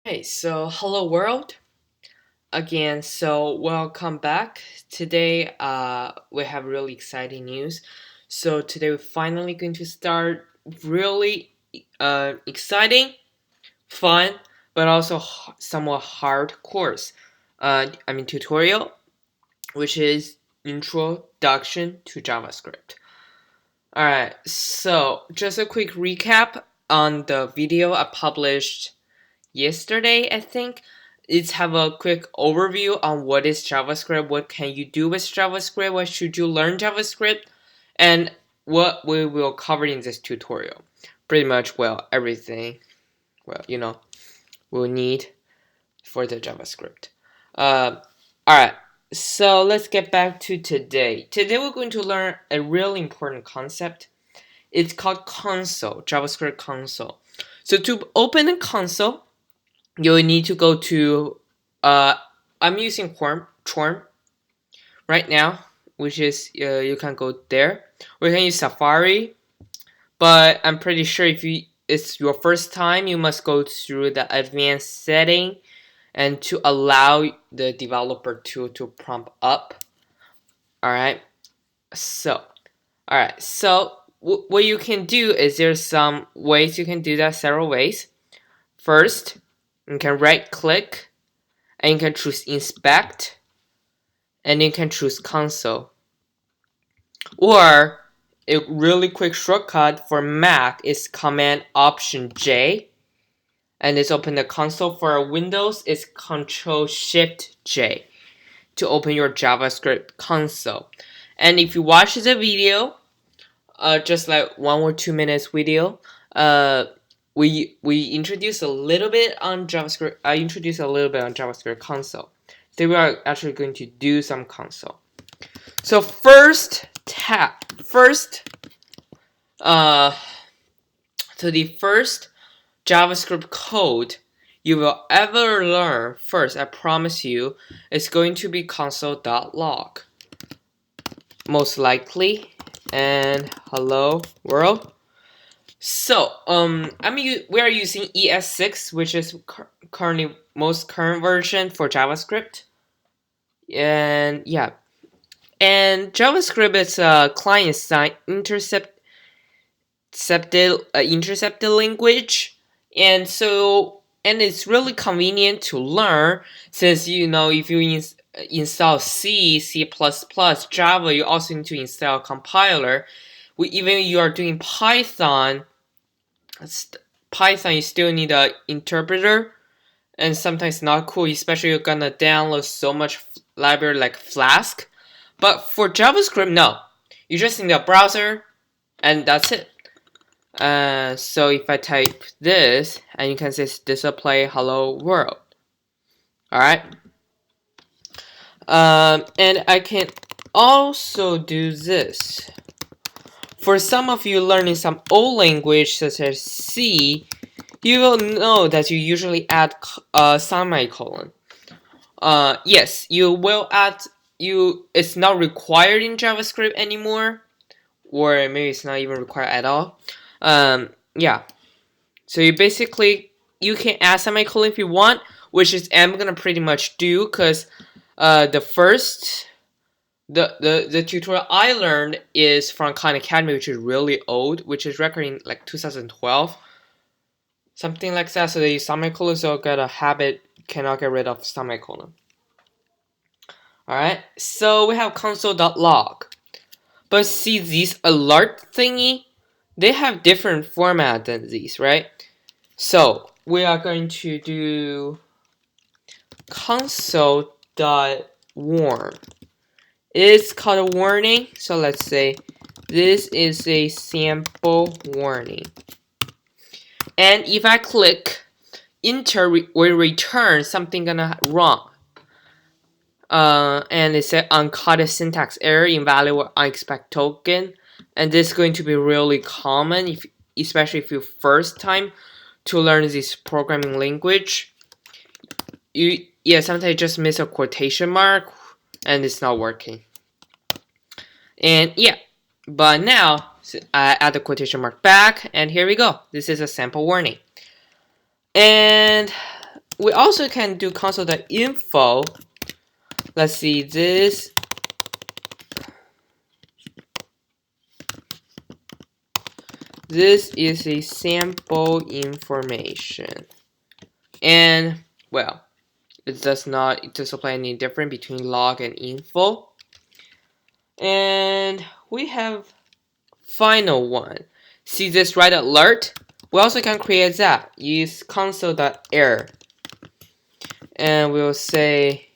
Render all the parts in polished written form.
Hey, so hello world again. So welcome back. Today, we have really exciting news. So today we're finally going to start really exciting, fun, but also somewhat hard course. Tutorial, which is Introduction to JavaScript. All right. So just a quick recap on the video I published yesterday, I think. It's have a quick overview on what is JavaScript, what can you do with JavaScript, what should you learn JavaScript, and what we will cover in this tutorial. Pretty much, everything, we'll need for the JavaScript. Alright, so let's get back to today. Today we're going to learn a really important concept. It's called console, JavaScript console. So to open the console, you'll need to go to, I'm using Chrome right now, which is, you can go there. Or you can use Safari, but I'm pretty sure if it's your first time, you must go through the advanced setting and to allow the developer to prompt up. Alright, so what you can do is there's some ways you can do that, several ways. First, you can right click and you can choose inspect and you can choose console. Or a really quick shortcut for Mac is cmd-opt-j, and it's open the console. For Windows it's ctrl-shift-j to open your JavaScript console. And if you watch the video, just like 1 or 2 minutes video, we introduced a little bit on JavaScript. I introduced a little bit on JavaScript console. Today we are actually going to do some console. So the first JavaScript code you will ever learn, first, I promise you, is going to be console.log. Most likely. And hello world. So we are using ES6, which is currently most current version for JavaScript. And yeah. And JavaScript is a client-side intercepted language, and it's really convenient to learn, since if you install C++, Java, you also need to install a compiler. Even you are doing Python, you still need an interpreter, and sometimes not cool, especially you're gonna download so much library like Flask. But for JavaScript, no. You just need a browser, and that's it. So if I type this, and you can say display hello world. Alright. And I can also do this. For some of you learning some old language such as C, you will know that you usually add a semicolon. Yes, you will add. It's not required in JavaScript anymore, or maybe it's not even required at all. Yeah. So you can add semicolon if you want, which is I'm gonna pretty much do, because the tutorial I learned is from Khan Academy, which is really old, which is recording like 2012, something like that. So they use semicolon, so got a habit, cannot get rid of semicolon. Alright, so we have console.log. But see, these alert thingy, they have different format than these, right? So we are going to do console.warn. It's called a warning, so let's say this is a sample warning. And if I click enter, we return something gonna wrong. And it said uncoded syntax error, invalid or unexpected token. And this is going to be really common, especially if you first time to learn this programming language. Sometimes you just miss a quotation mark and it's not working. And yeah, but now I add the quotation mark back, and here we go. This is a sample warning. And we also can do console.info. Let's see this. This is a sample information. And well, it does not display any difference between log and info. And we have final one. See this write alert? We also can create that. Use console.error. And we'll say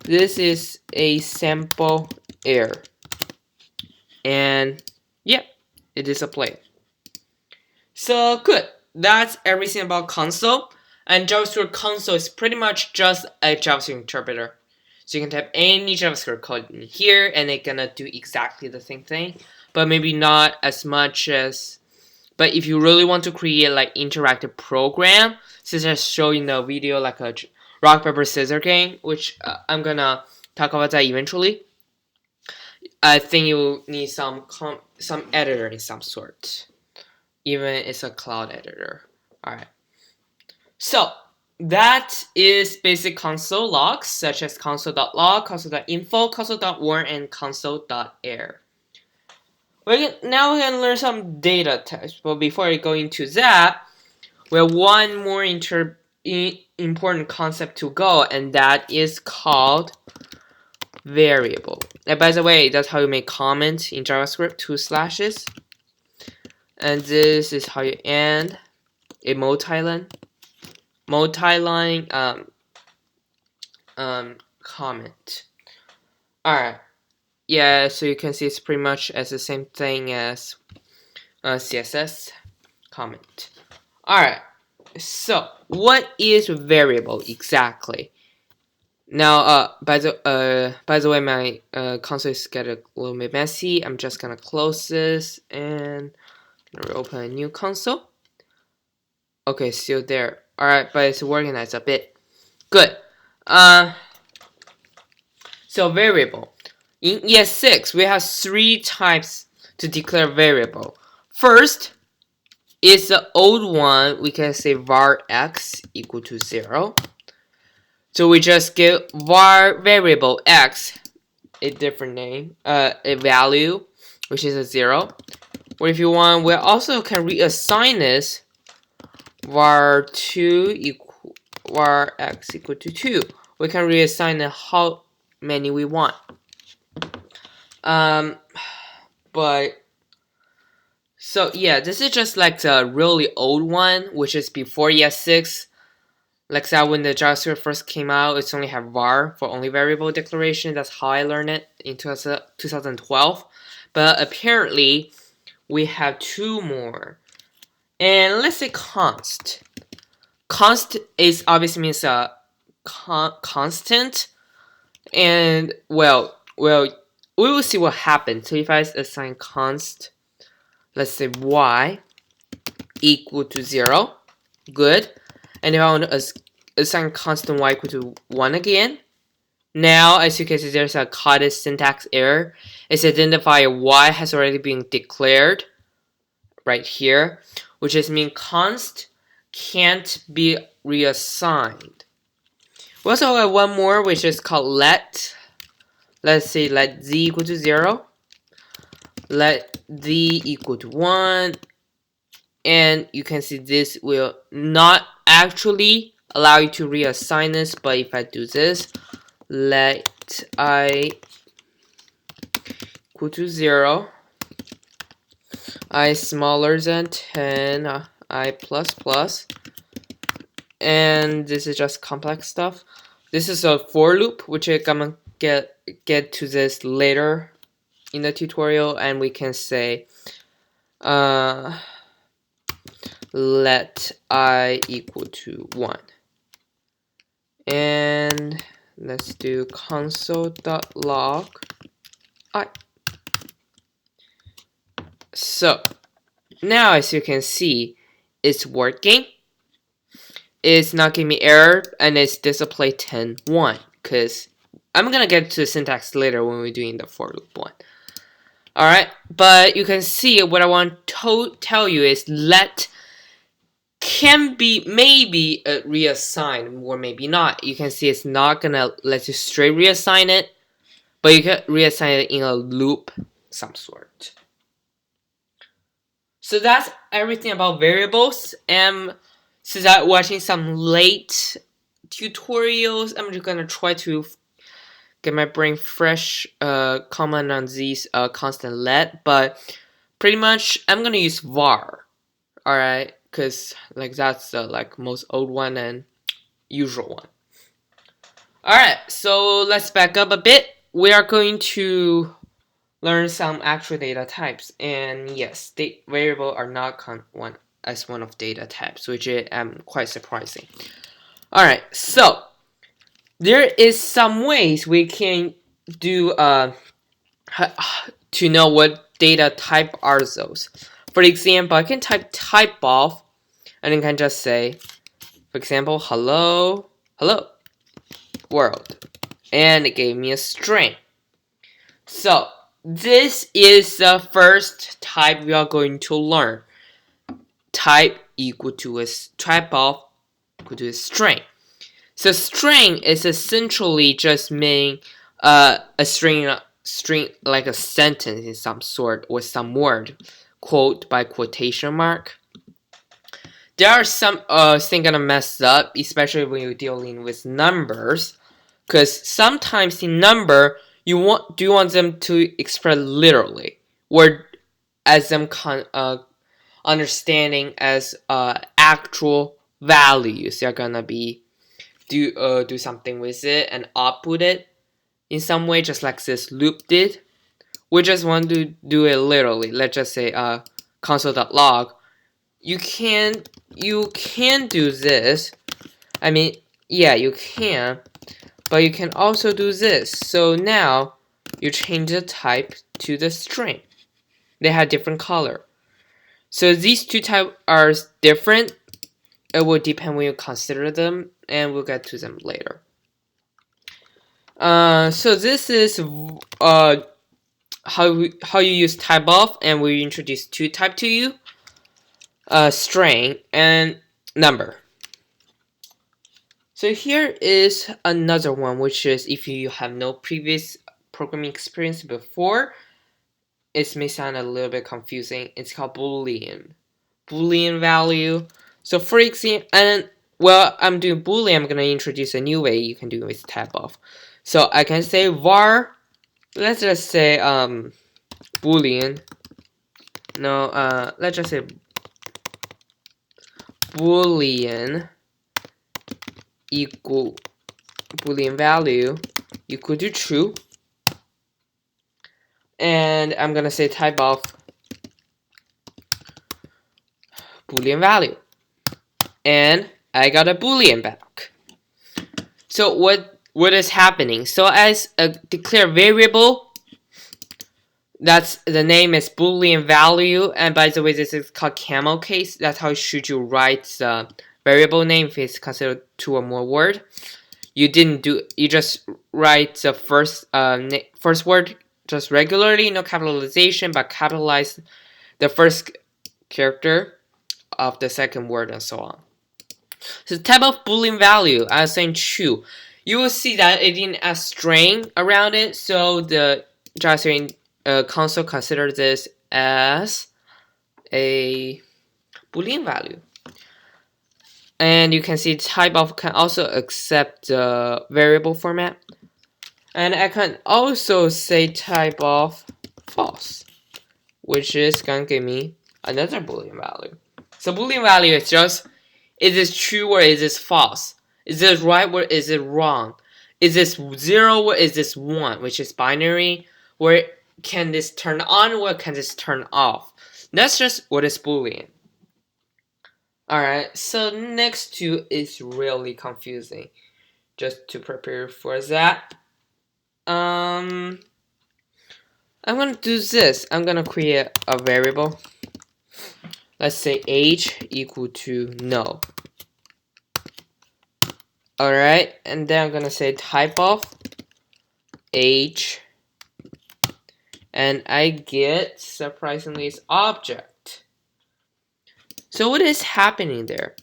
this is a sample error. And yeah, it displays. So good. That's everything about console. And JavaScript Console is pretty much just a JavaScript interpreter. So you can type any JavaScript code in here and it's gonna do exactly the same thing. But maybe not as much as... But if you really want to create like interactive program, such as showing the video like a rock, paper, scissors game, which I'm gonna talk about that eventually. I think you need some editor in some sort. Even it's a cloud editor. Alright. So that is basic console logs such as console.log, console.info, console.warn, and console.error. Now we're gonna learn some data types, but before I go into that, we have one more important concept to go, and that is called variable. And by the way, that's how you make comments in JavaScript, 2 slashes. And this is how you end a multi-line comment. Alright. Yeah, so you can see it's pretty much as the same thing as CSS comment. Alright. So what is variable exactly? Now by the way, my console is getting a little bit messy. I'm just gonna close this and open a new console. Okay, still there. Alright, but it's organized a bit. Good. So variable. In ES6, we have 3 types to declare variable. First is the old one. We can say var x equal to 0. So we just give var variable x a different name, a value, which is a 0. Or if you want, we also can reassign this var2 equal var x equal to 2. We can reassign it how many we want. But so yeah, this is just like the really old one, which is before ES6. Like that, when the JavaScript first came out, it's only had var for only variable declaration. That's how I learned it in 2012. But apparently, we have 2 more. And let's say const. Const is obviously means a constant. And well, we will see what happens. So if I assign const, let's say y equal to 0, good. And if I want to assign constant y equal to 1 again, now as you can see, there's a coded syntax error. It's identified y has already been declared right here, which is mean const can't be reassigned. We also have one more, which is called let. Let's say let z equal to 0, let z equal to 1, and you can see this will not actually allow you to reassign this, but if I do this, let I equal to 0, I smaller than 10, I plus plus, and this is just complex stuff. This is a for loop, which I'm gonna get to this later in the tutorial, and we can say let I equal to 1. And let's do console.log I. So now as you can see, it's working. It's not giving me error, and it's display 10.1 because I'm gonna get to the syntax later when we're doing the for loop one. Alright, but you can see what I want to tell you is let can be maybe reassigned or maybe not. You can see it's not gonna let you straight reassign it, but you can reassign it in a loop some sort. So that's everything about variables. And since I'm watching some late tutorials, I'm just gonna try to get my brain fresh, comment on these constant let, but pretty much I'm gonna use var. Alright, because like that's the most old one and usual one. Alright, so let's back up a bit. We are going to learn some actual data types, and yes, state variable are not one of data types, which is quite surprising. Alright, so there is some ways we can do to know what data type are those. For example, I can type of, and I can just say, for example, hello world, and it gave me a string. So this is the first type we are going to learn. Type equal to a type of equal to a string. So string is essentially just mean a string like a sentence in some sort or some word, quote by quotation mark. There are some things gonna mess up, especially when you're dealing with numbers, because sometimes in number you want them to express literally or as them understanding as actual values. They're gonna be do something with it and output it in some way, just like this loop did. We just want to do it literally. Let's just say console.log. You can do this. I mean, yeah, you can, but you can also do this. So now you change the type to the string. They have different color. So these two types are different. It will depend when you consider them, and we'll get to them later. So this is how you use type of, and we introduce two type to you, string and number. So here is another one, which is if you have no previous programming experience before, it may sound a little bit confusing. It's called boolean value. So for example, and well, I'm doing boolean, I'm gonna introduce a new way you can do it with type of. So I can say var, let's just say boolean. No, let's just say boolean equal boolean value equal to true, and I'm gonna say type of boolean value, and I got a boolean back. So what is happening? So as a declare variable, that's the name is boolean value, and by the way, this is called camel case. That's how should you write the variable name if it's considered two or more word. You just write the first word just regularly, no capitalization, but capitalize the first character of the second word and so on. So the type of boolean value, I was saying true. You will see that it didn't add string around it, so the JavaScript console considers this as a boolean value. And you can see type of can also accept the variable format. And I can also say type of false, which is going to give me another boolean value. So boolean value is just, is this true or is this false? Is this right or is it wrong? Is this 0 or is this 1, which is binary? Or can this turn on or can this turn off? That's just what is boolean. Alright, so next two is really confusing. Just to prepare for that, I'm gonna do this. I'm gonna create a variable. Let's say age equal to no. Alright, and then I'm gonna say type of age, and I get surprisingly is object. So what is happening there?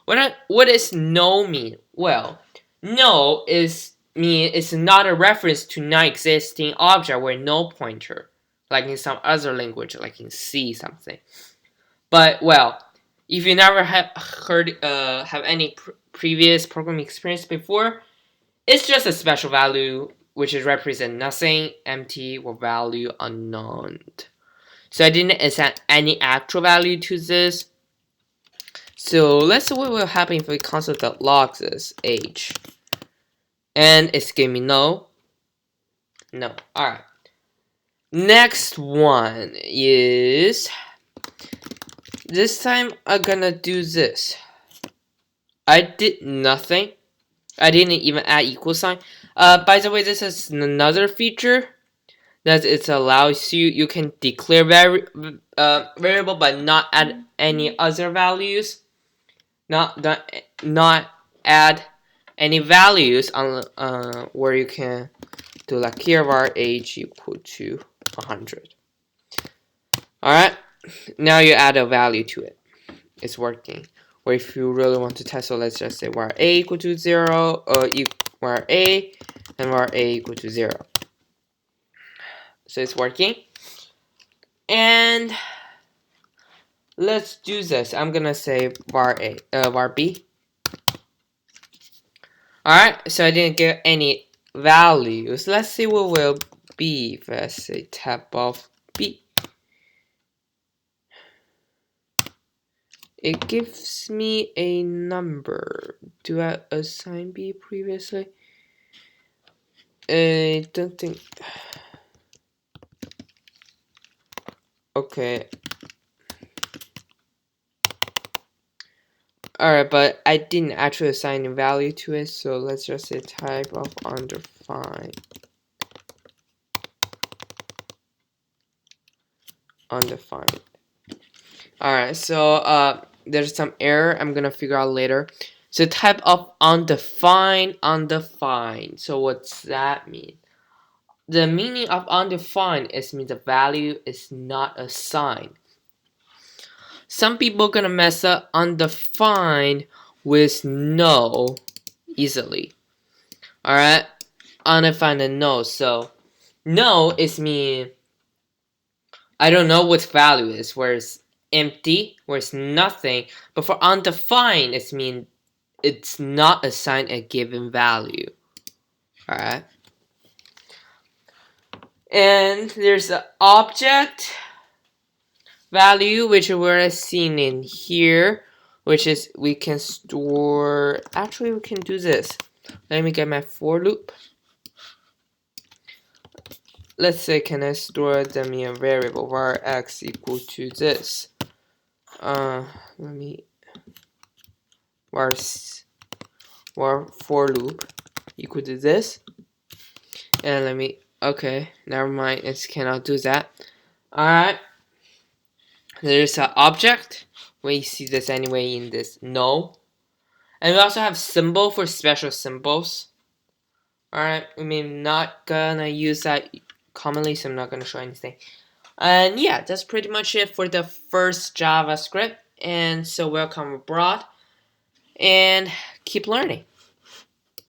What does null mean? Well, null is not a reference to non-existing object with no pointer, like in some other language, like in C something. But well, if you never have any previous programming experience before, it's just a special value which is represent nothing, empty, or value unknown. So I didn't assign any actual value to this. So let's see what will happen if we console.log this age. And it's giving me no. No. Alright. Next one is, this time I'm gonna do this. I did nothing. I didn't even add equal sign. By the way, this is another feature that it allows you can declare variable but not add any other values. Not add any values on where you can do like here var age equal to 100. Alright, now you add a value to it. It's working. Or if you really want to test, so let's just say var a equal to 0, or var a and var a equal to 0. So it's working. And let's do this. I'm gonna say var b. Alright, so I didn't get any values. Let's see what will be if I say tab of b. It gives me a number. Do I assign b previously? I don't think. Okay. Alright, but I didn't actually assign a value to it, so let's just say type of undefined. Undefined. Alright, so there's some error I'm gonna figure out later. So type of undefined. So what's that mean? The meaning of undefined means the value is not assigned. Some people gonna mess up undefined with no easily. Alright? Undefined and no. So no is mean I don't know what value is, whereas empty, whereas nothing. But for undefined, it means it's not assigned a given value. Alright? And there's an object value, which we're seeing in here, which is we can store. Actually, we can do this. Let me get my for loop. Let's say, can I store them in a variable var x equal to this? Let me var for loop equal to this, and let me. Okay, never mind. It cannot do that. Alright. There's an object. We see this anyway in this null. And we also have symbol for special symbols. Alright, I'm not gonna use that commonly, so I'm not gonna show anything. And yeah, that's pretty much it for the first JavaScript. And so welcome abroad and keep learning.